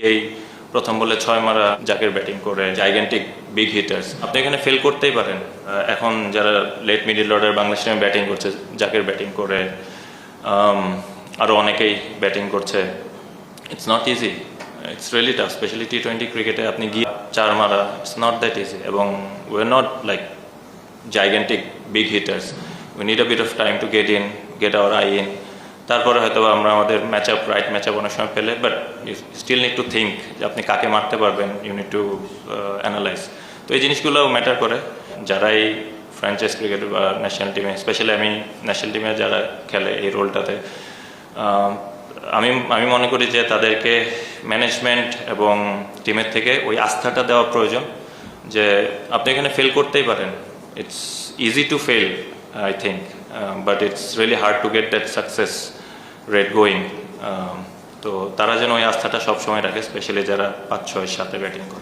এই প্রথম বলে 6 মারা জাকের ব্যাটিং করে জাইগেন্টিক বিগ হিটার্স, আপনি এখানে ফেল করতেই পারেন। এখন যারা লেট মিডল অর্ডার বাংলাদেশ টিমে ব্যাটিং করছে, জাকের ব্যাটিং করে, আরও অনেকেই ব্যাটিং করছে, it's not easy, it's really tough, specially টি-20 ক্রিকেটে আপনি গিয়ে 4 মারা, ইটস নট দ্যাট ইজি। এবং we are not like gigantic big hitters, we need a bit of time to get our eye in. তারপরে হয়তো আমরা আমাদের রাইট ম্যাচ আপ অনেক সময় পেলে, but you still need to think যে আপনি কাকে মারতে পারবেন, ইউ নিড টু অ্যানালাইজ। তো এই জিনিসগুলো ম্যাটার করে। যারাই ফ্র্যাঞ্চাইজ ক্রিকেট বা ন্যাশনাল টিমে, স্পেশালি আমি ন্যাশনাল টিমে যারা খেলে এই রোলটাতে, আমি মনে করি যে তাদেরকে ম্যানেজমেন্ট এবং টিমের থেকে ওই আস্থাটা দেওয়া প্রয়োজন যে আপনি এখানে ফেল করতেই পারেন। It's easy to fail, I think, but it's really hard to get that success rate going. তো তারা যেন ওই আস্থাটা সবসময় রাখে, স্পেশালি যারা 5-6 সাথে ব্যাটিং করে।